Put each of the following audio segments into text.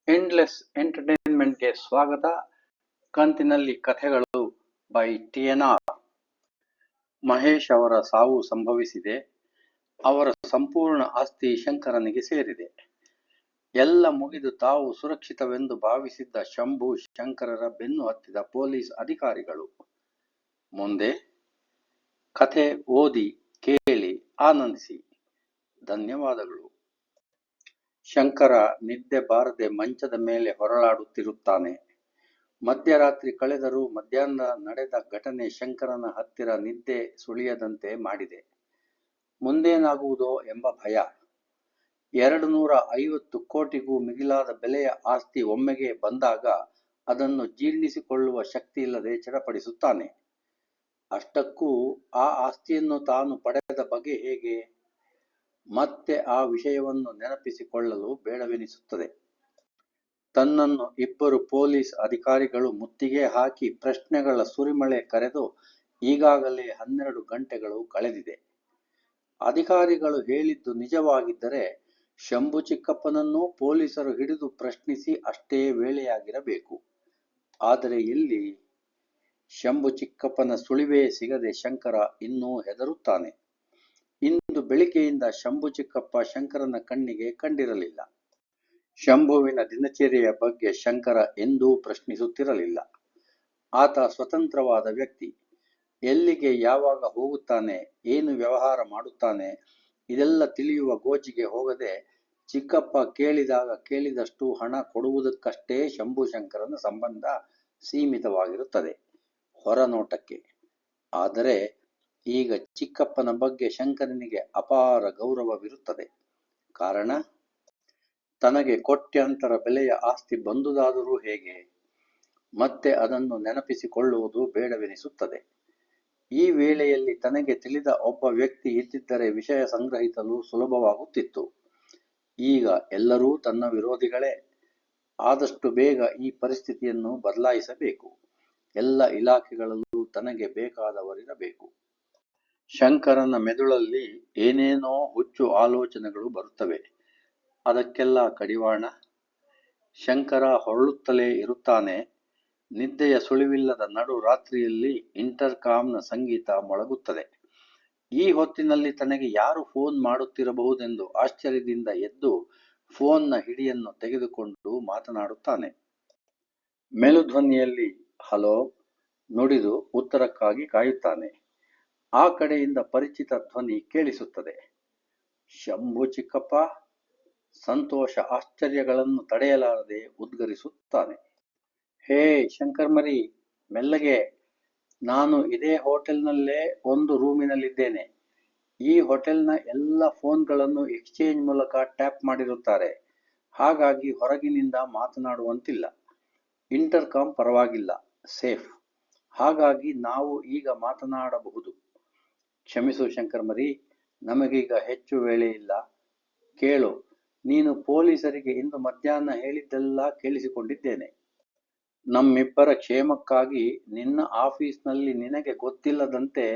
Endless ಎಂಟರ್ಟೈನ್ಮೆಂಟ್ಗೆ ಸ್ವಾಗತ. ಕಂತಿನಲ್ಲಿ ಕಥೆಗಳು ಬೈ TNR. ಮಹೇಶ್ ಅವರ ಸಾವು ಸಂಭವಿಸಿದೆ. ಅವರ ಸಂಪೂರ್ಣ ಆಸ್ತಿ ಶಂಕರನಿಗೆ ಸೇರಿದೆ. ಎಲ್ಲ ಮುಗಿದು ತಾವು ಸುರಕ್ಷಿತವೆಂದು ಭಾವಿಸಿದ್ದ ಶಂಭು ಶಂಕರರ ಬೆನ್ನು ಹತ್ತಿದ ಪೊಲೀಸ್ ಅಧಿಕಾರಿಗಳು. ಮುಂದೆ ಕಥೆ ಓದಿ ಕೇಳಿ ಆನಂದಿಸಿ. ಧನ್ಯವಾದಗಳು. ಶಂಕರ ನಿದ್ದೆ ಬಾರದೆ ಮಂಚದ ಮೇಲೆ ಹೊರಳಾಡುತ್ತಿರುತ್ತಾನೆ. ಮಧ್ಯರಾತ್ರಿ ಕಳೆದರೂ ಮಧ್ಯಾಹ್ನ ನಡೆದ ಘಟನೆ ಶಂಕರನ ಹತ್ತಿರ ನಿದ್ದೆ ಸುಳಿಯದಂತೆ ಮಾಡಿದೆ. ಮುಂದೇನಾಗುವುದೋ ಎಂಬ ಭಯ. 250 ಕೋಟಿಗೂ ಮಿಗಿಲಾದ ಬೆಲೆಯ ಆಸ್ತಿ ಒಮ್ಮೆಗೆ ಬಂದಾಗ ಅದನ್ನು ಜೀರ್ಣಿಸಿಕೊಳ್ಳುವ ಶಕ್ತಿಯಿಲ್ಲದೆ ಚಡಪಡಿಸುತ್ತಾನೆ. ಅಷ್ಟಕ್ಕೂ ಆ ಆಸ್ತಿಯನ್ನು ತಾನು ಪಡೆದ ಬಗೆ ಹೇಗೆ? ಮತ್ತೆ ಆ ವಿಷಯವನ್ನು ನೆನಪಿಸಿಕೊಳ್ಳಲು ಬೇಡವೆನಿಸುತ್ತದೆ. ತನ್ನನ್ನು ಇಬ್ಬರು ಪೊಲೀಸ್ ಅಧಿಕಾರಿಗಳು ಮುತ್ತಿಗೆ ಹಾಕಿ ಪ್ರಶ್ನೆಗಳ ಸುರಿಮಳೆ ಕರೆದು ಈಗಾಗಲೇ 12 ಗಂಟೆಗಳು ಕಳೆದಿದೆ. ಅಧಿಕಾರಿಗಳು ಹೇಳಿದ್ದು ನಿಜವಾಗಿದ್ದರೆ ಶಂಭು ಚಿಕ್ಕಪ್ಪನನ್ನೂ ಪೊಲೀಸರು ಹಿಡಿದು ಪ್ರಶ್ನಿಸಿ ಅಷ್ಟೇ ವೇಳೆಯಾಗಿರಬೇಕು. ಆದರೆ ಎಲ್ಲಿ? ಶಂಭು ಚಿಕ್ಕಪ್ಪನ ಸುಳಿವೇ ಸಿಗದೆ ಶಂಕರ ಇನ್ನೂ ಹೆದರುತ್ತಾನೆ. ಇಂದು ಬೆಳಿಗ್ಗೆಯಿಂದ ಶಂಭು ಚಿಕ್ಕಪ್ಪ ಶಂಕರನ ಕಣ್ಣಿಗೆ ಕಂಡಿರಲಿಲ್ಲ. ಶಂಭುವಿನ ದಿನಚರಿಯ ಬಗ್ಗೆ ಶಂಕರ ಎಂದೂ ಪ್ರಶ್ನಿಸುತ್ತಿರಲಿಲ್ಲ. ಆತ ಸ್ವತಂತ್ರವಾದ ವ್ಯಕ್ತಿ. ಎಲ್ಲಿಗೆ ಯಾವಾಗ ಹೋಗುತ್ತಾನೆ, ಏನು ವ್ಯವಹಾರ ಮಾಡುತ್ತಾನೆ, ಇದೆಲ್ಲ ತಿಳಿಯುವ ಗೋಜಿಗೆ ಹೋಗದೆ ಚಿಕ್ಕಪ್ಪ ಕೇಳಿದಾಗ ಕೇಳಿದಷ್ಟು ಹಣ ಕೊಡುವುದಕ್ಕಷ್ಟೇ ಶಂಭು ಶಂಕರನ ಸಂಬಂಧ ಸೀಮಿತವಾಗಿರುತ್ತದೆ ಹೊರನೋಟಕ್ಕೆ. ಆದರೆ ಈಗ ಚಿಕ್ಕಪ್ಪನ ಬಗ್ಗೆ ಶಂಕರನಿಗೆ ಅಪಾರ ಗೌರವವಿರುತ್ತದೆ. ಕಾರಣ, ತನಗೆ ಕೋಟ್ಯಾಂತರ ಬೆಲೆಯ ಆಸ್ತಿ ಬಂದುದಾದರೂ ಹೇಗೆ? ಮತ್ತೆ ಅದನ್ನು ನೆನಪಿಸಿಕೊಳ್ಳುವುದು ಬೇಡವೆನಿಸುತ್ತದೆ. ಈ ವೇಳೆಯಲ್ಲಿ ತನಗೆ ತಿಳಿದ ಒಬ್ಬ ವ್ಯಕ್ತಿ ಇದ್ದಿದ್ದರೆ ವಿಷಯ ಸಂಗ್ರಹಿಸಲು ಸುಲಭವಾಗುತ್ತಿತ್ತು. ಈಗ ಎಲ್ಲರೂ ತನ್ನ ವಿರೋಧಿಗಳೇ. ಆದಷ್ಟು ಬೇಗ ಈ ಪರಿಸ್ಥಿತಿಯನ್ನು ಬದಲಾಯಿಸಬೇಕು. ಎಲ್ಲ ಇಲಾಖೆಗಳಲ್ಲೂ ತನಗೆ ಬೇಕಾದವರಿರಬೇಕು. ಶಂಕರನ ಮೆದುಳಲ್ಲಿ ಏನೇನೋ ಹುಚ್ಚು ಆಲೋಚನೆಗಳು ಬರುತ್ತವೆ. ಅದಕ್ಕೆಲ್ಲ ಕಡಿವಾಣ ಶಂಕರ ಹೊರಳುತ್ತಲೇ ಇರುತ್ತಾನೆ. ನಿದ್ದೆಯ ಸುಳಿವಿಲ್ಲದ ನಡು ರಾತ್ರಿಯಲ್ಲಿ ಇಂಟರ್ಕಾಮ್ನ ಸಂಗೀತ ಮೊಳಗುತ್ತದೆ. ಈ ಹೊತ್ತಿನಲ್ಲಿ ತನಗೆ ಯಾರು ಫೋನ್ ಮಾಡುತ್ತಿರಬಹುದೆಂದು ಆಶ್ಚರ್ಯದಿಂದ ಎದ್ದು ಫೋನ್ನ ಹಿಡಿಯನ್ನು ತೆಗೆದುಕೊಂಡು ಮಾತನಾಡುತ್ತಾನೆ. ಮೆಲುಧ್ವನಿಯಲ್ಲಿ ಹಲೋ ನುಡಿದು ಉತ್ತರಕ್ಕಾಗಿ ಕಾಯುತ್ತಾನೆ. ಆ ಕಡೆಯಿಂದ ಪರಿಚಿತ ಧ್ವನಿ ಕೇಳಿಸುತ್ತದೆ. ಶಂಭು ಚಿಕ್ಕಪ್ಪ. ಸಂತೋಷ ಆಶ್ಚರ್ಯಗಳನ್ನು ತಡೆಯಲಾರದೆ ಉದ್ಗರಿಸುತ್ತಾನೆ. ಹೇ ಶಂಕರ್ ಮರಿ, ಮೆಲ್ಲಗೆ. ನಾನು ಇದೇ ಹೋಟೆಲ್ನಲ್ಲೇ ಒಂದು ರೂಮಿನಲ್ಲಿದ್ದೇನೆ. ಈ ಹೋಟೆಲ್ನ ಎಲ್ಲ ಫೋನ್ಗಳನ್ನು ಎಕ್ಸ್ಚೇಂಜ್ ಮೂಲಕ ಟ್ಯಾಪ್ ಮಾಡಿರುತ್ತಾರೆ. ಹಾಗಾಗಿ ಹೊರಗಿನಿಂದ ಮಾತನಾಡುವಂತಿಲ್ಲ. ಇಂಟರ್ಕಾಮ್ ಪರವಾಗಿಲ್ಲ, ಸೇಫ್. ಹಾಗಾಗಿ ನಾವು ಈಗ ಮಾತನಾಡಬಹುದು. ಕ್ಷಮಿಸು ಶಂಕರ್ ಮರಿ, ನಮಗೀಗ ಹೆಚ್ಚು ವೇಳೆ ಇಲ್ಲ. ಕೇಳು, ನೀನು ಪೊಲೀಸರಿಗೆ ಇಂದು ಮಧ್ಯಾಹ್ನ ಹೇಳಿದ್ದೆಲ್ಲ ಕೇಳಿಸಿಕೊಂಡಿದ್ದೇನೆ. ನಮ್ಮಿಬ್ಬರ ಕ್ಷೇಮಕ್ಕಾಗಿ ನಿನ್ನ ಆಫೀಸ್ನಲ್ಲಿ ನಿನಗೆ ಗೊತ್ತಿಲ್ಲದಂತೆ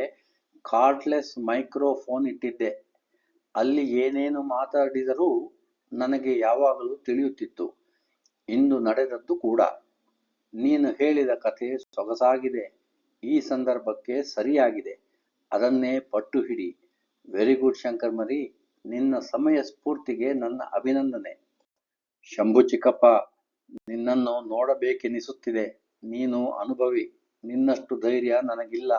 ಕಾರ್ಡ್ಲೆಸ್ ಮೈಕ್ರೋಫೋನ್ ಇಟ್ಟಿದ್ದೆ. ಅಲ್ಲಿ ಏನೇನು ಮಾತಾಡಿದರೂ ನನಗೆ ಯಾವಾಗಲೂ ತಿಳಿಯುತ್ತಿತ್ತು. ಇಂದು ನಡೆದದ್ದು ಕೂಡ. ನೀನು ಹೇಳಿದ ಕಥೆ ಸೊಗಸಾಗಿದೆ. ಈ ಸಂದರ್ಭಕ್ಕೆ ಸರಿಯಾಗಿದೆ. ಅದನ್ನೇ ಪಟ್ಟು ಹಿಡಿ. ವೆರಿ ಗುಡ್ ಶಂಕರ್ ಮರಿ. ನಿನ್ನ ಸಮಯ ಸ್ಫೂರ್ತಿಗೆ ನನ್ನ ಅಭಿನಂದನೆ. ಶಂಭು ಚಿಕ್ಕಪ್ಪ, ನಿನ್ನನ್ನು ನೋಡಬೇಕೆನಿಸುತ್ತಿದೆ. ನೀನು ಅನುಭವಿ. ನಿನ್ನಷ್ಟು ಧೈರ್ಯ ನನಗಿಲ್ಲ.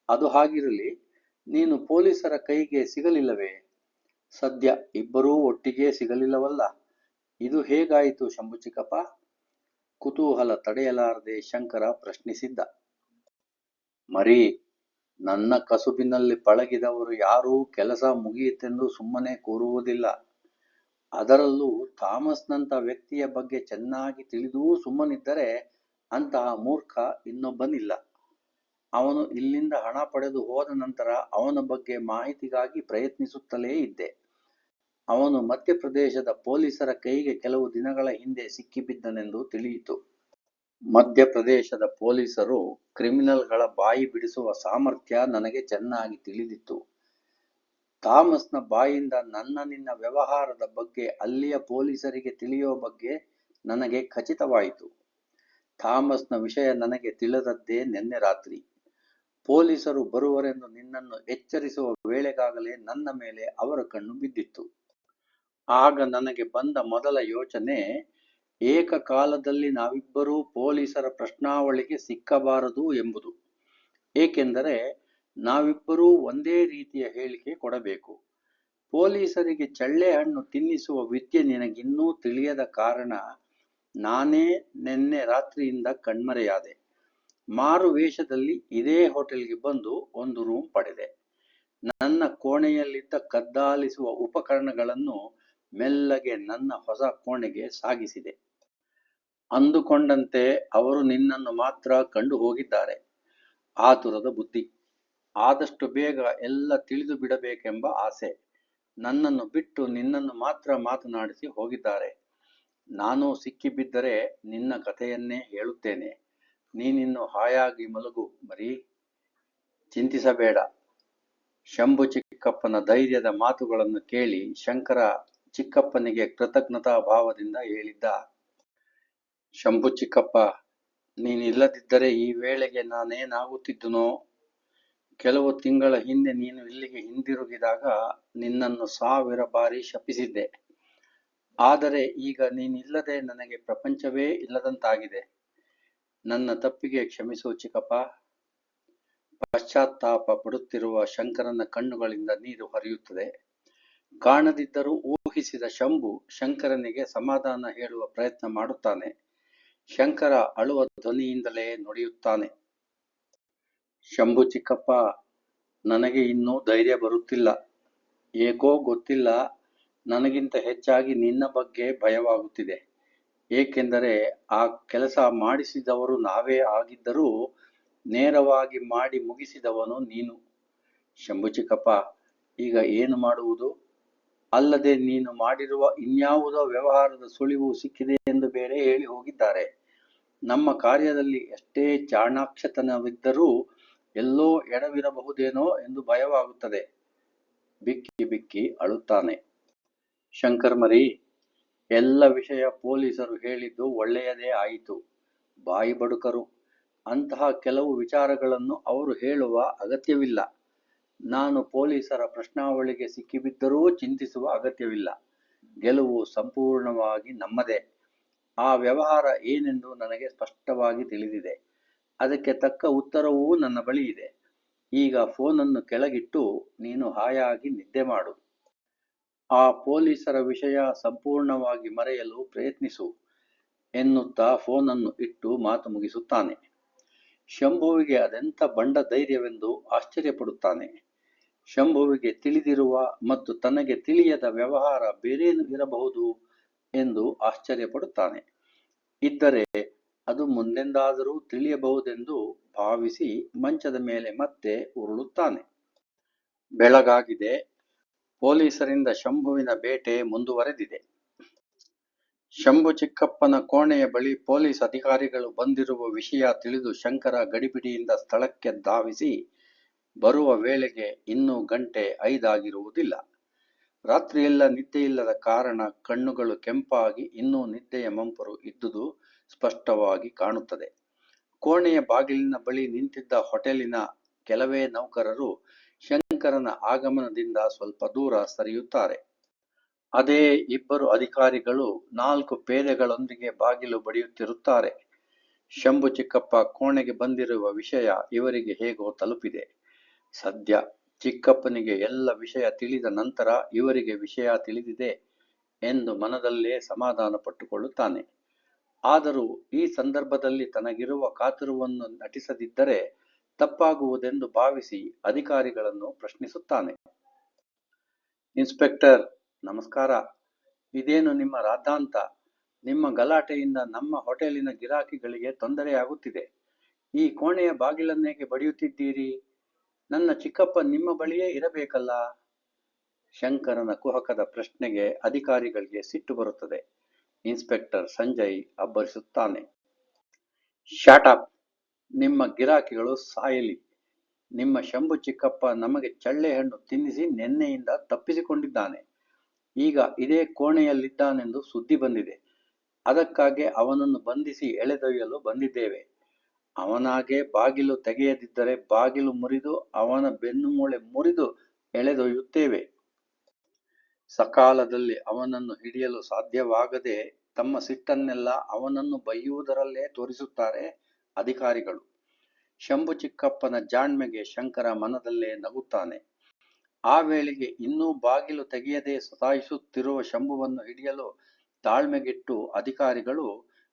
ಅದು ಹಾಗಿರಲಿ, ನೀನು ಪೊಲೀಸರ ಕೈಗೆ ಸಿಗಲಿಲ್ಲವೇ? ಸದ್ಯ ಇಬ್ಬರೂ ಒಟ್ಟಿಗೆ ಸಿಗಲಿಲ್ಲವಲ್ಲ? ಇದು ಹೇಗಾಯಿತು ಶಂಭು ಚಿಕ್ಕಪ್ಪ? ಕುತೂಹಲ ತಡೆಯಲಾರದೆ ಶಂಕರ ಪ್ರಶ್ನಿಸಿದ್ದ. ಮರಿ, ನನ್ನ ಕಸುಬಿನಲ್ಲಿ ಪಳಗಿದವರು ಯಾರೂ ಕೆಲಸ ಮುಗಿಯಿತೆಂದು ಸುಮ್ಮನೆ ಕೂರುವುದಿಲ್ಲ. ಅದರಲ್ಲೂ ಥಾಮಸ್ನಂಥ ವ್ಯಕ್ತಿಯ ಬಗ್ಗೆ ಚೆನ್ನಾಗಿ ತಿಳಿದೂ ಸುಮ್ಮನಿದ್ದರೆ ಅಂತಹ ಮೂರ್ಖ ಇನ್ನೊಬ್ಬನಿಲ್ಲ. ಅವನು ಇಲ್ಲಿಂದ ಹಣ ಪಡೆದು ಹೋದ ನಂತರ ಅವನ ಬಗ್ಗೆ ಮಾಹಿತಿಗಾಗಿ ಪ್ರಯತ್ನಿಸುತ್ತಲೇ ಇದ್ದೆ. ಅವನು ಮಧ್ಯಪ್ರದೇಶದ ಪೊಲೀಸರ ಕೈಗೆ ಕೆಲವು ದಿನಗಳ ಹಿಂದೆ ಸಿಕ್ಕಿಬಿದ್ದನೆಂದು ತಿಳಿಯಿತು. ಮಧ್ಯಪ್ರದೇಶದ ಪೊಲೀಸರು ಕ್ರಿಮಿನಲ್ಗಳ ಬಾಯಿ ಬಿಡಿಸುವ ಸಾಮರ್ಥ್ಯ ನನಗೆ ಚೆನ್ನಾಗಿ ತಿಳಿದಿತ್ತು. ಥಾಮಸ್ನ ಬಾಯಿಂದ ನಿನ್ನ ವ್ಯವಹಾರದ ಬಗ್ಗೆ ಅಲ್ಲಿಯ ಪೊಲೀಸರಿಗೆ ತಿಳಿಯೋ ಬಗ್ಗೆ ನನಗೆ ಖಚಿತವಾಯಿತು. ಥಾಮಸ್ನ ವಿಷಯ ನನಗೆ ತಿಳಿದದ್ದೇ ನಿನ್ನೆ ರಾತ್ರಿ. ಪೊಲೀಸರು ಬರುವರೆಂದು ನಿನ್ನನ್ನು ಎಚ್ಚರಿಸುವ ವೇಳೆಗಾಗಲೇ ನನ್ನ ಮೇಲೆ ಅವರ ಕಣ್ಣು ಬಿದ್ದಿತ್ತು. ಆಗ ನನಗೆ ಬಂದ ಮೊದಲ ಯೋಚನೆ, ಏಕಕಾಲದಲ್ಲಿ ನಾವಿಬ್ಬರೂ ಪೊಲೀಸರ ಪ್ರಶ್ನಾವಳಿಗೆ ಸಿಕ್ಕಬಾರದು ಎಂಬುದು. ಏಕೆಂದರೆ ನಾವಿಬ್ಬರೂ ಒಂದೇ ರೀತಿಯ ಹೇಳಿಕೆ ಕೊಡಬೇಕು. ಪೊಲೀಸರಿಗೆ ಚಳ್ಳೆಹಣ್ಣು ತಿನ್ನಿಸುವ ವಿದ್ಯೆ ನಿನಗಿನ್ನೂ ತಿಳಿಯದ ಕಾರಣ ನಾನೇ ನಿನ್ನೆ ರಾತ್ರಿಯಿಂದ ಕಣ್ಮರೆಯಾದೆ. ಮಾರು ವೇಷದಲ್ಲಿ ಇದೇ ಹೋಟೆಲ್ಗೆ ಬಂದು ಒಂದು ರೂಮ್ ಪಡೆದೆ. ನನ್ನ ಕೋಣೆಯಲ್ಲಿದ್ದ ಕದ್ದಾಲಿಸುವ ಉಪಕರಣಗಳನ್ನು ಮೆಲ್ಲಗೆ ನನ್ನ ಹೊಸ ಕೋಣೆಗೆ ಸಾಗಿಸಿದೆ. ಅಂದುಕೊಂಡಂತೆ ಅವರು ನಿನ್ನನ್ನು ಮಾತ್ರ ಕಂಡು ಹೋಗಿದ್ದಾರೆ. ಆತುರದ ಬುದ್ಧಿ. ಆದಷ್ಟು ಬೇಗ ಎಲ್ಲ ತಿಳಿದು ಬಿಡಬೇಕೆಂಬ ಆಸೆ. ನನ್ನನ್ನು ಬಿಟ್ಟು ನಿನ್ನನ್ನು ಮಾತ್ರ ಮಾತನಾಡಿಸಿ ಹೋಗಿದ್ದಾರೆ. ನಾನು ಸಿಕ್ಕಿಬಿದ್ದರೆ ನಿನ್ನ ಕಥೆಯನ್ನೇ ಹೇಳುತ್ತೇನೆ. ನೀನಿನ್ನು ಹಾಯಾಗಿ ಮಲಗು ಮರಿ, ಚಿಂತಿಸಬೇಡ. ಶಂಭು ಚಿಕ್ಕಪ್ಪನ ಧೈರ್ಯದ ಮಾತುಗಳನ್ನು ಕೇಳಿ ಶಂಕರ ಚಿಕ್ಕಪ್ಪನಿಗೆ ಕೃತಜ್ಞತಾ ಭಾವದಿಂದ ಹೇಳಿದ್ದ. ಶಂಭು ಚಿಕ್ಕಪ್ಪ, ನೀನಿಲ್ಲದಿದ್ದರೆ ಈ ವೇಳೆಗೆ ನಾನೇನಾಗುತ್ತಿದ್ದುನೋ. ಕೆಲವು ತಿಂಗಳ ಹಿಂದೆ ನೀನು ಇಲ್ಲಿಗೆ ಹಿಂದಿರುಗಿದಾಗ ನಿನ್ನನ್ನು 1000 ಬಾರಿ ಶಪಿಸಿದ್ದೆ. ಆದರೆ ಈಗ ನೀನಿಲ್ಲದೆ ನನಗೆ ಪ್ರಪಂಚವೇ ಇಲ್ಲದಂತಾಗಿದೆ. ನನ್ನ ತಪ್ಪಿಗೆ ಕ್ಷಮಿಸು ಚಿಕ್ಕಪ್ಪ. ಪಶ್ಚಾತ್ತಾಪ ಪಡುತ್ತಿರುವ ಶಂಕರನ ಕಣ್ಣುಗಳಿಂದ ನೀರು ಹರಿಯುತ್ತದೆ. ಕಾಣದಿದ್ದರೂ ಊಹಿಸಿದ ಶಂಭು ಶಂಕರನಿಗೆ ಸಮಾಧಾನ ಹೇಳುವ ಪ್ರಯತ್ನ ಮಾಡುತ್ತಾನೆ. ಶಂಕರ ಅಳುವ ಧ್ವನಿಯಿಂದಲೇ ನುಡಿಯುತ್ತಾನೆ. ಶಂಭು ಚಿಕ್ಕಪ್ಪ, ನನಗೆ ಇನ್ನೂ ಧೈರ್ಯ ಬರುತ್ತಿಲ್ಲ. ಏಕೋ ಗೊತ್ತಿಲ್ಲ, ನನಗಿಂತ ಹೆಚ್ಚಾಗಿ ನಿನ್ನ ಬಗ್ಗೆ ಭಯವಾಗುತ್ತಿದೆ. ಏಕೆಂದರೆ ಆ ಕೆಲಸ ಮಾಡಿಸಿದವರು ನಾವೇ ಆಗಿದ್ದರೂ ನೇರವಾಗಿ ಮಾಡಿ ಮುಗಿಸಿದವನು ನೀನು. ಶಂಭು ಚಿಕ್ಕಪ್ಪ, ಈಗ ಏನು ಮಾಡುವುದು? ಅಲ್ಲದೆ ನೀನು ಮಾಡಿರುವ ಇನ್ಯಾವುದೋ ವ್ಯವಹಾರದ ಸುಳಿವು ಸಿಕ್ಕಿದೆ ಎಂದು ಬೇರೆ ಹೇಳಿ ಹೋಗಿದ್ದಾರೆ. ನಮ್ಮ ಕಾರ್ಯದಲ್ಲಿ ಎಷ್ಟೇ ಚಾಣಾಕ್ಷತನವಿದ್ದರೂ ಎಲ್ಲೋ ಎಡವಿರಬಹುದೇನೋ ಎಂದು ಭಯವಾಗುತ್ತದೆ. ಬಿಕ್ಕಿ ಬಿಕ್ಕಿ ಅಳುತ್ತಾನೆ. ಶಂಕರ್ ಮರಿ, ಎಲ್ಲ ವಿಷಯ ಪೊಲೀಸರು ಹೇಳಿದ್ದು ಒಳ್ಳೆಯದೇ ಆಯಿತು. ಬಾಯಿ ಬಡುಕರು. ಅಂತಹ ಕೆಲವು ವಿಚಾರಗಳನ್ನು ಅವರು ಹೇಳುವ ಅಗತ್ಯವಿಲ್ಲ. ನಾನು ಪೊಲೀಸರ ಪ್ರಶ್ನಾವಳಿಗೆ ಸಿಕ್ಕಿಬಿದ್ದರೂ ಚಿಂತಿಸುವ ಅಗತ್ಯವಿಲ್ಲ. ಗೆಲುವು ಸಂಪೂರ್ಣವಾಗಿ ನಮ್ಮದೇ. ಆ ವ್ಯವಹಾರ ಏನೆಂದು ನನಗೆ ಸ್ಪಷ್ಟವಾಗಿ ತಿಳಿದಿದೆ. ಅದಕ್ಕೆ ತಕ್ಕ ಉತ್ತರವೂ ನನ್ನ ಬಳಿ ಇದೆ. ಈಗ ಫೋನನ್ನು ಕೆಳಗಿಟ್ಟು ನೀನು ಹಾಯಾಗಿ ನಿದ್ದೆ ಮಾಡು. ಆ ಪೊಲೀಸರ ವಿಷಯ ಸಂಪೂರ್ಣವಾಗಿ ಮರೆಯಲು ಪ್ರಯತ್ನಿಸು ಎನ್ನುತ್ತಾ ಫೋನನ್ನು ಇಟ್ಟು ಮಾತು ಮುಗಿಸುತ್ತಾನೆ. ಶಂಭುವಿಗೆ ಅದೆಂಥ ಬಂಡ ಧೈರ್ಯವೆಂದು ಆಶ್ಚರ್ಯಪಡುತ್ತಾನೆ. ಶಂಭುವಿಗೆ ತಿಳಿದಿರುವ ಮತ್ತು ತನಗೆ ತಿಳಿಯದ ವ್ಯವಹಾರ ಬೇರೇನು ಇರಬಹುದು ಎಂದು ಆಶ್ಚರ್ಯಪಡುತ್ತಾನೆ. ಇದ್ದರೆ ಅದು ಮುಂದೆಂದಾದರೂ ತಿಳಿಯಬಹುದೆಂದು ಭಾವಿಸಿ ಮಂಚದ ಮೇಲೆ ಮತ್ತೆ ಉರುಳುತ್ತಾನೆ. ಬೆಳಗಾಗಿದೆ. ಪೊಲೀಸರಿಂದ ಶಂಭುವಿನ ಬೇಟೆ ಮುಂದುವರೆದಿದೆ. ಶಂಭು ಚಿಕ್ಕಪ್ಪನ ಕೋಣೆಯ ಬಳಿ ಪೊಲೀಸ್ ಅಧಿಕಾರಿಗಳು ಬಂದಿರುವ ವಿಷಯ ತಿಳಿದು ಶಂಕರ ಗಡಿಬಿಡಿಯಿಂದ ಸ್ಥಳಕ್ಕೆ ಧಾವಿಸಿ ಬರುವ ವೇಳೆಗೆ ಇನ್ನೂ ಗಂಟೆ 5 ಆಗಿರುವುದಿಲ್ಲ. ರಾತ್ರಿಯೆಲ್ಲ ನಿದ್ದೆಯಿಲ್ಲದ ಕಾರಣ ಕಣ್ಣುಗಳು ಕೆಂಪಾಗಿ ಇನ್ನೂ ನಿದ್ದೆಯ ಮಂಪರು ಇದ್ದುದು ಸ್ಪಷ್ಟವಾಗಿ ಕಾಣುತ್ತದೆ. ಕೋಣೆಯ ಬಾಗಿಲಿನ ಬಳಿ ನಿಂತಿದ್ದ ಹೋಟೆಲಿನ ಕೆಲವೇ ನೌಕರರು ಶಂಕರನ ಆಗಮನದಿಂದ ಸ್ವಲ್ಪ ದೂರ ಸರಿಯುತ್ತಾರೆ. ಅದೇ 2 ಅಧಿಕಾರಿಗಳು 4 ಪೇದೆಗಳೊಂದಿಗೆ ಬಾಗಿಲು ಬಡಿಯುತ್ತಿರುತ್ತಾರೆ. ಶಂಭು ಚಿಕ್ಕಪ್ಪ ಕೋಣೆಗೆ ಬಂದಿರುವ ವಿಷಯ ಇವರಿಗೆ ಹೇಗೋ ತಲುಪಿದೆ. ಸದ್ಯ ಚಿಕ್ಕಪ್ಪನಿಗೆ ಎಲ್ಲ ವಿಷಯ ತಿಳಿದ ನಂತರ ಇವರಿಗೆ ವಿಷಯ ತಿಳಿದಿದೆ ಎಂದು ಮನದಲ್ಲೇ ಸಮಾಧಾನ ಪಟ್ಟುಕೊಳ್ಳುತ್ತಾನೆ. ಆದರೂ ಈ ಸಂದರ್ಭದಲ್ಲಿ ತನಗಿರುವ ಕಾತುರವನ್ನು ನಟಿಸದಿದ್ದರೆ ತಪ್ಪಾಗುವುದೆಂದು ಭಾವಿಸಿ ಅಧಿಕಾರಿಗಳನ್ನು ಪ್ರಶ್ನಿಸುತ್ತಾನೆ. ಇನ್ಸ್ಪೆಕ್ಟರ್, ನಮಸ್ಕಾರ. ಇದೇನು ನಿಮ್ಮ ರಾದ್ದಾಂತ? ನಿಮ್ಮ ಗಲಾಟೆಯಿಂದ ನಮ್ಮ ಹೋಟೆಲಿನ ಗಿರಾಕಿಗಳಿಗೆ ತೊಂದರೆಯಾಗುತ್ತಿದೆ. ಈ ಕೋಣೆಯ ಬಾಗಿಲನ್ನೇಕೆ ಬಡಿಯುತ್ತಿದ್ದೀರಿ? ನನ್ನ ಚಿಕ್ಕಪ್ಪ ನಿಮ್ಮ ಬಳಿಯೇ ಇರಬೇಕಲ್ಲ. ಶಂಕರನ ಕುಹಕದ ಪ್ರಶ್ನೆಗೆ ಅಧಿಕಾರಿಗಳಿಗೆ ಸಿಟ್ಟು ಬರುತ್ತದೆ. ಇನ್ಸ್ಪೆಕ್ಟರ್ ಸಂಜಯ್ ಅಬ್ಬರಿಸುತ್ತಾನೆ. Shut up. ನಿಮ್ಮ ಗಿರಾಕಿಗಳು ಸಾಯಲಿ. ನಿಮ್ಮ ಶಂಭು ಚಿಕ್ಕಪ್ಪ ನಮಗೆ ಚಳ್ಳೆಹಣ್ಣು ತಿನ್ನಿಸಿ ನಿನ್ನೆಯಿಂದ ತಪ್ಪಿಸಿಕೊಂಡಿದ್ದಾನೆ. ಈಗ ಇದೇ ಕೋಣೆಯಲ್ಲಿದ್ದಾನೆಂದು ಸುದ್ದಿ ಬಂದಿದೆ. ಅದಕ್ಕಾಗಿ ಅವನನ್ನು ಬಂಧಿಸಿ ಎಳೆದೊಯ್ಯಲು ಬಂದಿದ್ದೇವೆ. ಅವನಾಗೆ ಬಾಗಿಲು ತೆಗೆಯದಿದ್ದರೆ ಬಾಗಿಲು ಮುರಿದು ಅವನ ಬೆನ್ನುಮೂಳೆ ಮುರಿದು ಎಳೆದೊಯ್ಯುತ್ತೇವೆ. ಸಕಾಲದಲ್ಲಿ ಅವನನ್ನು ಹಿಡಿಯಲು ಸಾಧ್ಯವಾಗದೆ ತಮ್ಮ ಸಿಟ್ಟನ್ನೆಲ್ಲ ಅವನನ್ನು ಬೈಯುವುದರಲ್ಲೇ ತೋರಿಸುತ್ತಾರೆ ಅಧಿಕಾರಿಗಳು. ಶಂಭು ಚಿಕ್ಕಪ್ಪನ ಜಾಣ್ಮೆಗೆ ಶಂಕರ ಮನದಲ್ಲೇ ನಗುತ್ತಾನೆ. ಆ ವೇಳೆಗೆ ಇನ್ನೂ ಬಾಗಿಲು ತೆಗೆಯದೆ ಸತಾಯಿಸುತ್ತಿರುವ ಶಂಭುವನ್ನು ಹಿಡಿಯಲು ತಾಳ್ಮೆಗೆಟ್ಟು ಅಧಿಕಾರಿಗಳು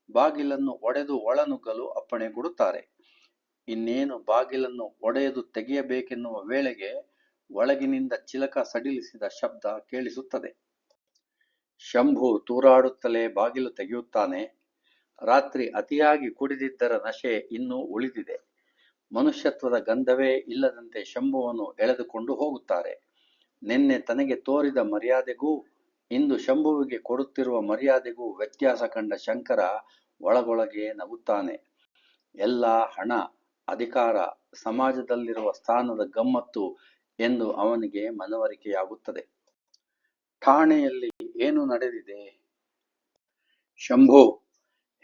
ಬಾಗಿಲನ್ನು ಒಡೆದು ಒಳನುಗ್ಗಲು ಅಪ್ಪಣೆ ಕೊಡುತ್ತಾರೆ. ಇನ್ನೇನು ಬಾಗಿಲನ್ನು ಒಡೆಯದು ತೆಗೆಯಬೇಕೆನ್ನುವ ವೇಳೆಗೆ ಒಳಗಿನಿಂದ ಚಿಲಕ ಸಡಿಲಿಸಿದ ಶಬ್ದ ಕೇಳಿಸುತ್ತದೆ. ಶಂಭು ತೂರಾಡುತ್ತಲೇ ಬಾಗಿಲು ತೆಗೆಯುತ್ತಾನೆ. ರಾತ್ರಿ ಅತಿಯಾಗಿ ಕುಡಿದಿದ್ದರ ನಶೆ ಇನ್ನೂ ಉಳಿದಿದೆ. ಮನುಷ್ಯತ್ವದ ಗಂಧವೇ ಇಲ್ಲದಂತೆ ಶಂಭುವನ್ನು ಎಳೆದುಕೊಂಡು ಹೋಗುತ್ತಾರೆ. ನಿನ್ನೆ ತನಗೆ ತೋರಿದ ಮರ್ಯಾದೆಗೂ ಇಂದು ಶಂಭುವಿಗೆ ಕೊಡುತ್ತಿರುವ ಮರ್ಯಾದೆಗೂ ವ್ಯತ್ಯಾಸ ಕಂಡ ಶಂಕರ ಒಳಗೊಳಗೆ ನಗುತ್ತಾನೆ. ಎಲ್ಲ ಹಣ, ಅಧಿಕಾರ, ಸಮಾಜದಲ್ಲಿರುವ ಸ್ಥಾನದ ಗಮ್ಮತ್ತು ಎಂದು ಅವನಿಗೆ ಮನವರಿಕೆಯಾಗುತ್ತದೆ. ಠಾಣೆಯಲ್ಲಿ ಏನು ನಡೆದಿದೆ? ಶಂಭು,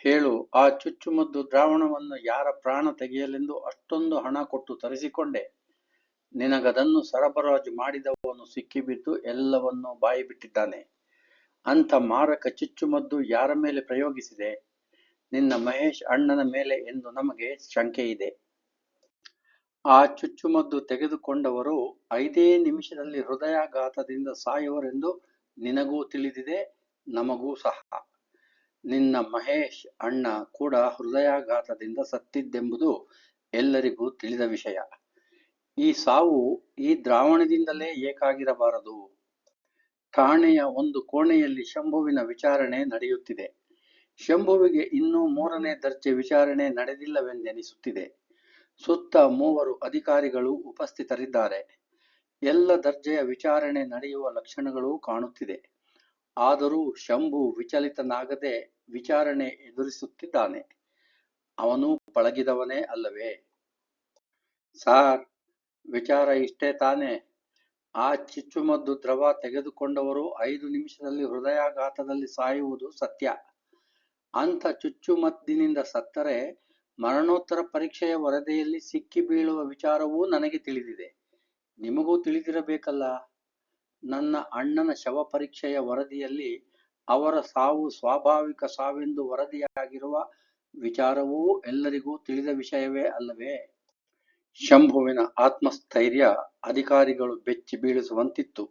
ಹೇಳು. ಆ ಚುಚ್ಚುಮದ್ದು ದ್ರಾವಣವನ್ನು ಯಾರ ಪ್ರಾಣ ತೆಗೆಯಲೆಂದು ಅಷ್ಟೊಂದು ಹಣ ಕೊಟ್ಟು ತರಿಸಿಕೊಂಡೆ? ನಿನಗದನ್ನು ಸರಬರಾಜು ಮಾಡಿದವನು ಸಿಕ್ಕಿಬಿದ್ದು ಎಲ್ಲವನ್ನೂ ಬಾಯಿ ಬಿಟ್ಟಿದ್ದಾನೆ. ಅಂಥ ಮಾರಕ ಚುಚ್ಚುಮದ್ದು ಯಾರ ಮೇಲೆ ಪ್ರಯೋಗಿಸಿದೆ? ನಿನ್ನ ಮಹೇಶ್ ಅಣ್ಣನ ಮೇಲೆ ಎಂದು ನಮಗೆ ಶಂಕೆ ಇದೆ. ಆ ಚುಚ್ಚುಮದ್ದು ತೆಗೆದುಕೊಂಡವರು 5 ನಿಮಿಷದಲ್ಲಿ ಹೃದಯಾಘಾತದಿಂದ ಸಾಯುವರೆಂದು ನಿನಗೂ ತಿಳಿದಿದೆ, ನಮಗೂ ಸಹ. ನಿನ್ನ ಮಹೇಶ್ ಅಣ್ಣ ಕೂಡ ಹೃದಯಾಘಾತದಿಂದ ಸತ್ತಿದ್ದೆಂಬುದು ಎಲ್ಲರಿಗೂ ತಿಳಿದ ವಿಷಯ. ಈ ಸಾವು ಈ ದ್ರಾವಣದಿಂದಲೇ ಏಕಾಗಿರಬಾರದು. ಠಾಣೆಯ ಒಂದು ಕೋಣೆಯಲ್ಲಿ ಶಂಭುವಿನ ವಿಚಾರಣೆ ನಡೆಯುತ್ತಿದೆ. ಶಂಭುವಿಗೆ ಇನ್ನೂ 3ನೇ ದರ್ಜೆ ವಿಚಾರಣೆ ನಡೆದಿಲ್ಲವೆಂದೆನಿಸುತ್ತಿದೆ. ಸುತ್ತ 3 ಅಧಿಕಾರಿಗಳು ಉಪಸ್ಥಿತರಿದ್ದಾರೆ. ಎಲ್ಲ ದರ್ಜೆಯ ವಿಚಾರಣೆ ನಡೆಯುವ ಲಕ್ಷಣಗಳು ಕಾಣುತ್ತಿದೆ. ಆದರೂ ಶಂಭು ವಿಚಲಿತನಾಗದೆ ವಿಚಾರಣೆ ಎದುರಿಸುತ್ತಿದ್ದಾನೆ. ಅವನು ಪಳಗಿದವನೇ ಅಲ್ಲವೇ? ಸಾರ್, ವಿಚಾರ ಇಷ್ಟೇ ತಾನೇ. ಆ ಚುಚ್ಚುಮದ್ದು ದ್ರವ ತೆಗೆದುಕೊಂಡವರು 5 ನಿಮಿಷದಲ್ಲಿ ಹೃದಯಾಘಾತದಲ್ಲಿ ಸಾಯುವುದು ಸತ್ಯ. ಅಂಥ ಚುಚ್ಚುಮದ್ದಿನಿಂದ ಸತ್ತರೆ ಮರಣೋತ್ತರ ಪರೀಕ್ಷೆಯ ವರದಿಯಲ್ಲಿ ಸಿಕ್ಕಿ ಬೀಳುವ ವಿಚಾರವೂ ನನಗೆ ತಿಳಿದಿದೆ. ನಿಮಗೂ ತಿಳಿದಿರಬೇಕಲ್ಲ. ನನ್ನ ಅಣ್ಣನ ಶವ ಪರೀಕ್ಷೆಯ ವರದಿಯಲ್ಲಿ ಅವರ ಸಾವು ಸ್ವಾಭಾವಿಕ ಸಾವೆಂದು ವರದಿಯಾಗಿರುವ ವಿಚಾರವೂ ಎಲ್ಲರಿಗೂ ತಿಳಿದ ವಿಷಯವೇ ಅಲ್ಲವೇ? ಶಂಭುವಿನ ಆತ್ಮಸ್ಥೈರ್ಯ ಅಧಿಕಾರಿಗಳು ಬೆಚ್ಚಿ ಬೀಳಿಸುವಂತಿತ್ತು.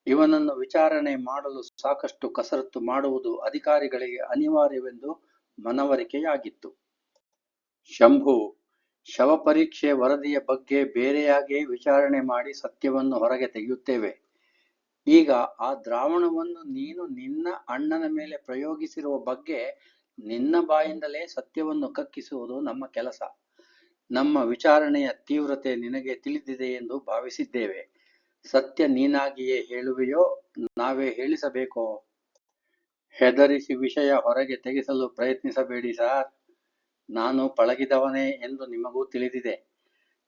ಇವನನ್ನು ವಿಚಾರಣೆ ಮಾಡಲು ಸಾಕಷ್ಟು ಕಸರತ್ತು ಮಾಡುವುದು ಅಧಿಕಾರಿಗಳಿಗೆ ಅನಿವಾರ್ಯವೆಂದು ಮನವರಿಕೆಯಾಗಿತ್ತು. ಶಂಭು, ಶವ ಪರೀಕ್ಷೆ ವರದಿಯ ಬಗ್ಗೆ ಬೇರೆಯಾಗೇ ವಿಚಾರಣೆ ಮಾಡಿ ಸತ್ಯವನ್ನು ಹೊರಗೆ ತೆಗೆಯುತ್ತೇವೆ. ಈಗ ಆ ದ್ರಾವಣವನ್ನು ನೀನು ನಿನ್ನ ಅಣ್ಣನ ಮೇಲೆ ಪ್ರಯೋಗಿಸಿರುವ ಬಗ್ಗೆ ನಿನ್ನ ಬಾಯಿಂದಲೇ ಸತ್ಯವನ್ನು ಕಕ್ಕಿಸುವುದು ನಮ್ಮ ಕೆಲಸ. ನಮ್ಮ ವಿಚಾರಣೆಯ ತೀವ್ರತೆ ನಿನಗೆ ತಿಳಿದಿದೆ ಎಂದು ಭಾವಿಸಿದ್ದೇವೆ. ಸತ್ಯ ನೀನಾಗಿಯೇ ಹೇಳುವೆಯೋ ನಾವೇ ಹೇಳಿಸಬೇಕೋ? ಹೆದರಿಸಿ ವಿಷಯ ಹೊರಗೆ ತೆಗೆಸಲು ಪ್ರಯತ್ನಿಸಬೇಡಿ ಸಾರ್. ನಾನು ಪಳಗಿದವನೇ ಎಂದು ನಿಮಗೂ ತಿಳಿದಿದೆ.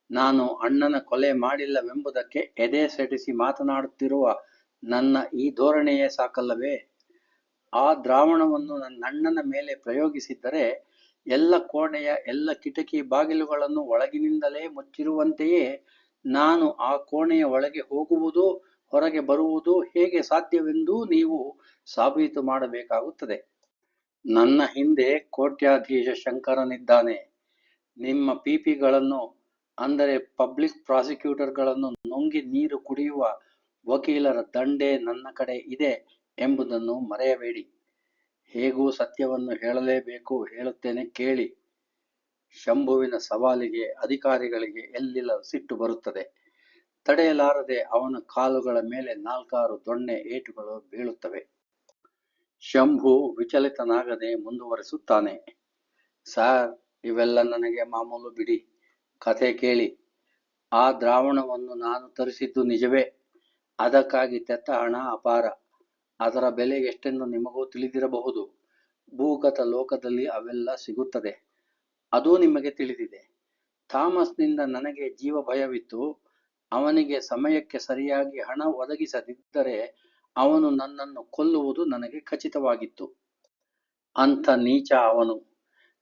ನಾನು ಅಣ್ಣನ ಕೊಲೆ ಮಾಡಿಲ್ಲವೆಂಬುದಕ್ಕೆ ಎದೆ ಸೆಡಿಸಿ ಮಾತನಾಡುತ್ತಿರುವ ನನ್ನ ಈ ಧೋರಣೆಯೇ ಸಾಕಲ್ಲವೇ? ಆ ದ್ರಾವಣವನ್ನು ನನ್ನಣ್ಣನ ಮೇಲೆ ಪ್ರಯೋಗಿಸಿದ್ದರೆ ಎಲ್ಲ ಕೋಣೆಯ ಎಲ್ಲ ಕಿಟಕಿ ಬಾಗಿಲುಗಳನ್ನು ಒಳಗಿನಿಂದಲೇ ಮುಚ್ಚಿರುವಂತೆಯೇ ನಾನು ಆ ಕೋಣೆಯ ಒಳಗೆ ಹೋಗುವುದು ಹೊರಗೆ ಬರುವುದು ಹೇಗೆ ಸಾಧ್ಯವೆಂದೂ ನೀವು ಸಾಬೀತು ಮಾಡಬೇಕಾಗುತ್ತದೆ. ನನ್ನ ಹಿಂದೆ ಕೋಟ್ಯಾಧೀಶ ಶಂಕರನಿದ್ದಾನೆ. ನಿಮ್ಮ ಪಿಪಿಗಳನ್ನು ಅಂದರೆ ಪಬ್ಲಿಕ್ ಪ್ರಾಸಿಕ್ಯೂಟರ್ಗಳನ್ನು ನುಂಗಿ ನೀರು ಕುಡಿಯುವ ವಕೀಲರ ದಂಡೇ ನನ್ನ ಕಡೆ ಇದೆ ಎಂಬುದನ್ನು ಮರೆಯಬೇಡಿ. ಹೇಗೂ ಸತ್ಯವನ್ನು ಹೇಳಲೇಬೇಕು, ಹೇಳುತ್ತೇನೆ ಕೇಳಿ. ಶಂಭುವಿನ ಸವಾಲಿಗೆ ಅಧಿಕಾರಿಗಳಿಗೆ ಎಲ್ಲಿಲ್ಲ ಸಿಟ್ಟು ಬರುತ್ತದೆ. ತಡೆಯಲಾರದೆ ಅವನ ಕಾಲುಗಳ ಮೇಲೆ 4-6 ದೊಣ್ಣೆ ಏಟುಗಳು ಬೀಳುತ್ತವೆ. ಶಂಭು ವಿಚಲಿತನಾಗದೆ ಮುಂದುವರಿಸುತ್ತಾನೆ. ಸಾರ್, ಇವೆಲ್ಲ ನನಗೆ ಮಾಮೂಲು ಬಿಡಿ. ಕಥೆ ಕೇಳಿ. ಆ ದ್ರಾವಣವನ್ನು ನಾನು ತರಿಸಿದ್ದು ನಿಜವೇ. ಅದಕ್ಕಾಗಿ ತೆತ್ತ ಹಣ ಅಪಾರ. ಅದರ ಬೆಲೆ ಎಷ್ಟೆಂದು ನಿಮಗೂ ತಿಳಿದಿರಬಹುದು. ಭೂಗತ ಲೋಕದಲ್ಲಿ ಅವೆಲ್ಲ ಸಿಗುತ್ತದೆ. ಅದೂ ನಿಮಗೆ ತಿಳಿದಿದೆ. ಥಾಮಸ್ನಿಂದ ನನಗೆ ಜೀವ ಭಯವಿತ್ತು. ಅವನಿಗೆ ಸಮಯಕ್ಕೆ ಸರಿಯಾಗಿ ಹಣ ಒದಗಿಸದಿದ್ದರೆ ಅವನು ನನ್ನನ್ನು ಕೊಲ್ಲುವುದು ನನಗೆ ಖಚಿತವಾಗಿತ್ತು. ಅಂಥ ನೀಚ ಅವನು.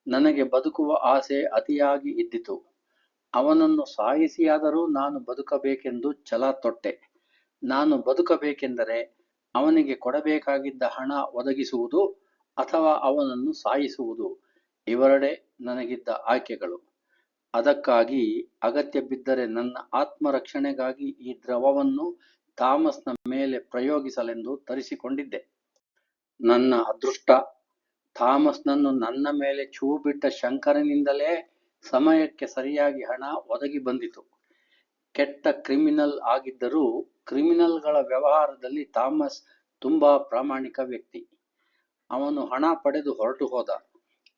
ನನಗೆ ಬದುಕುವ ಆಸೆ ಅತಿಯಾಗಿ ಇದ್ದಿತು. ಅವನನ್ನು ಸಾಯಿಸಿಯಾದರೂ ನಾನು ಬದುಕಬೇಕೆಂದು ಛಲ ತೊಟ್ಟೆ. ನಾನು ಬದುಕಬೇಕೆಂದರೆ ಅವನಿಗೆ ಕೊಡಬೇಕಾಗಿದ್ದ ಹಣ ಒದಗಿಸುವುದು ಅಥವಾ ಅವನನ್ನು ಸಾಯಿಸುವುದು, ಇವೆರಡೇ ನನಗಿದ್ದ ಆಯ್ಕೆಗಳು. ಅದಕ್ಕಾಗಿ ಅಗತ್ಯ ಬಿದ್ದರೆ ನನ್ನ ಆತ್ಮರಕ್ಷಣೆಗಾಗಿ ಈ ದ್ರವವನ್ನು ಥಾಮಸ್ನ ಮೇಲೆ ಪ್ರಯೋಗಿಸಲೆಂದು ತರಿಸಿಕೊಂಡಿದ್ದೆ. ನನ್ನ ಅದೃಷ್ಟ, ಥಾಮಸ್ನನ್ನು ನನ್ನ ಮೇಲೆ ಛೂ ಬಿಟ್ಟ ಶಂಕರನಿಂದಲೇ ಸಮಯಕ್ಕೆ ಸರಿಯಾಗಿ ಹಣ ಒದಗಿ ಬಂದಿತು. ಕೆಟ್ಟ ಕ್ರಿಮಿನಲ್ ಆಗಿದ್ದರೂ ಕ್ರಿಮಿನಲ್ಗಳ ವ್ಯವಹಾರದಲ್ಲಿ ಥಾಮಸ್ ತುಂಬಾ ಪ್ರಾಮಾಣಿಕ ವ್ಯಕ್ತಿ. ಅವನು ಹಣ ಪಡೆದು ಹೊರಟು ಹೋದ.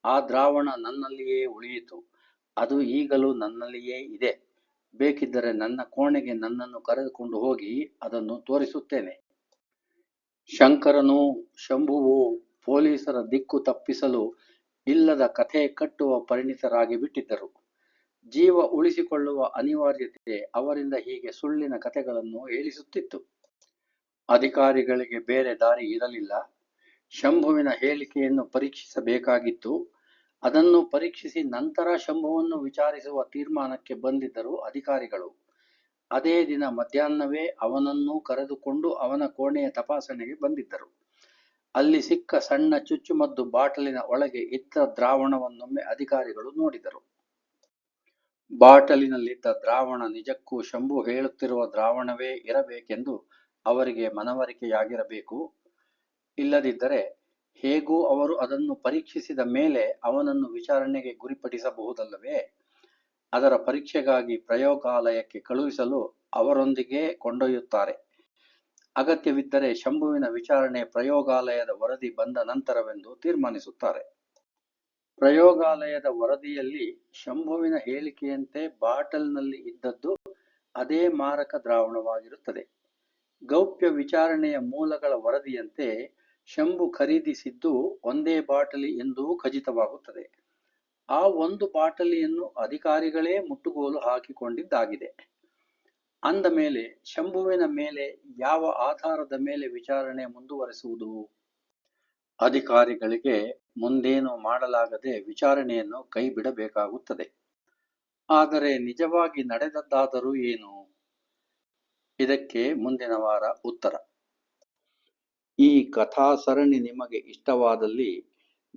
ಆ ದ್ರಾವಣ ನನ್ನಲ್ಲಿಯೇ ಉಳಿಯಿತು. ಅದು ಈಗಲೂ ನನ್ನಲ್ಲಿಯೇ ಇದೆ. ಬೇಕಿದ್ದರೆ ನನ್ನ ಕೋಣೆಗೆ ನನ್ನನ್ನು ಕರೆದುಕೊಂಡು ಹೋಗಿ ಅದನ್ನು ತೋರಿಸುತ್ತೇನೆ. ಶಂಕರನೂ ಶಂಭುವೂ ಪೊಲೀಸರ ದಿಕ್ಕು ತಪ್ಪಿಸಲು ಇಲ್ಲದ ಕಥೆ ಕಟ್ಟುವ ಪರಿಣಿತರಾಗಿ ಬಿಟ್ಟಿದ್ದರು. ಜೀವ ಉಳಿಸಿಕೊಳ್ಳುವ ಅನಿವಾರ್ಯತೆ ಅವರಿಂದ ಹೀಗೆ ಸುಳ್ಳಿನ ಕಥೆಗಳನ್ನು ಹೇಳಿಸುತ್ತಿತ್ತು. ಅಧಿಕಾರಿಗಳಿಗೆ ಬೇರೆ ದಾರಿ ಇರಲಿಲ್ಲ. ಶಂಭುವಿನ ಹೇಳಿಕೆಯನ್ನು ಪರೀಕ್ಷಿಸಬೇಕಾಗಿತ್ತು. ಅದನ್ನು ಪರೀಕ್ಷಿಸಿ ನಂತರ ಶಂಭುವನ್ನು ವಿಚಾರಿಸುವ ತೀರ್ಮಾನಕ್ಕೆ ಬಂದಿದ್ದರು ಅಧಿಕಾರಿಗಳು. ಅದೇ ದಿನ ಮಧ್ಯಾಹ್ನವೇ ಅವನನ್ನು ಕರೆದುಕೊಂಡು ಅವನ ಕೋಣೆಯ ತಪಾಸಣೆಗೆ ಬಂದಿದ್ದರು. ಅಲ್ಲಿ ಸಿಕ್ಕ ಸಣ್ಣ ಚುಚ್ಚುಮದ್ದು ಬಾಟಲಿನ ಒಳಗೆ ಇದ್ದ ದ್ರಾವಣವನ್ನೊಮ್ಮೆ ಅಧಿಕಾರಿಗಳು ನೋಡಿದರು. ಬಾಟಲಿನಲ್ಲಿದ್ದ ದ್ರಾವಣ ನಿಜಕ್ಕೂ ಶಂಭು ಹೇಳುತ್ತಿರುವ ದ್ರಾವಣವೇ ಇರಬೇಕೆಂದು ಅವರಿಗೆ ಮನವರಿಕೆಯಾಗಿರಬೇಕು. ಇಲ್ಲದಿದ್ದರೆ ಹೇಗೂ ಅವರು ಅದನ್ನು ಪರೀಕ್ಷಿಸಿದ ಮೇಲೆ ಅವನನ್ನು ವಿಚಾರಣೆಗೆ ಗುರಿಪಡಿಸಬಹುದಲ್ಲವೇ? ಅದರ ಪರೀಕ್ಷೆಗಾಗಿ ಪ್ರಯೋಗಾಲಯಕ್ಕೆ ಕಳುಹಿಸಲು ಅವರೊಂದಿಗೆ ಕೊಂಡೊಯ್ಯುತ್ತಾರೆ. ಅಗತ್ಯವಿದ್ದರೆ ಶಂಭುವಿನ ವಿಚಾರಣೆ ಪ್ರಯೋಗಾಲಯದ ವರದಿ ಬಂದ ನಂತರವೆಂದು ತೀರ್ಮಾನಿಸುತ್ತಾರೆ. ಪ್ರಯೋಗಾಲಯದ ವರದಿಯಲ್ಲಿ ಶಂಭುವಿನ ಹೇಳಿಕೆಯಂತೆ ಬಾಟಲ್ನಲ್ಲಿ ಇದ್ದದ್ದು ಅದೇ ಮಾರಕ ದ್ರಾವಣವಾಗಿರುತ್ತದೆ. ಗೌಪ್ಯ ವಿಚಾರಣೆಯ ಮೂಲಗಳ ವರದಿಯಂತೆ ಶಂಭು ಖರೀದಿಸಿದ್ದು ಒಂದೇ ಬಾಟಲಿ ಎಂದೂ ಖಚಿತವಾಗುತ್ತದೆ. ಆ ಒಂದು ಬಾಟಲಿಯನ್ನು ಅಧಿಕಾರಿಗಳೇ ಮುಟ್ಟುಗೋಲು ಹಾಕಿಕೊಂಡಿದ್ದಾಗಿದೆ. ಅಂದ ಮೇಲೆ ಶಂಭುವಿನ ಮೇಲೆ ಯಾವ ಆಧಾರದ ಮೇಲೆ ವಿಚಾರಣೆ ಮುಂದುವರೆಸುವುದು? ಅಧಿಕಾರಿಗಳಿಗೆ ಮುಂದೇನು ಮಾಡಲಾಗದೆ ವಿಚಾರಣೆಯನ್ನು ಕೈ ಬಿಡಬೇಕಾಗುತ್ತದೆ. ಆದರೆ ನಿಜವಾಗಿ ನಡೆದದ್ದಾದರೂ ಏನು? ಇದಕ್ಕೆ ಮುಂದಿನ ವಾರ ಉತ್ತರ. ಈ ಕಥಾ ಸರಣಿ ನಿಮಗೆ ಇಷ್ಟವಾದಲ್ಲಿ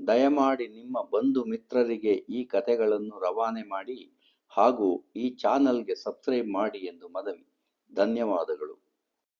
ದಯಮಾಡಿ ನಿಮ್ಮ ಬಂಧು ಮಿತ್ರರಿಗೆ ಈ ಕಥೆಗಳನ್ನು ರವಾನೆ ಮಾಡಿ ಹಾಗೂ ಈ ಚಾನಲ್ಗೆ ಸಬ್ಸ್ಕ್ರೈಬ್ ಮಾಡಿ ಎಂದು ಮನವಿ. ಧನ್ಯವಾದಗಳು.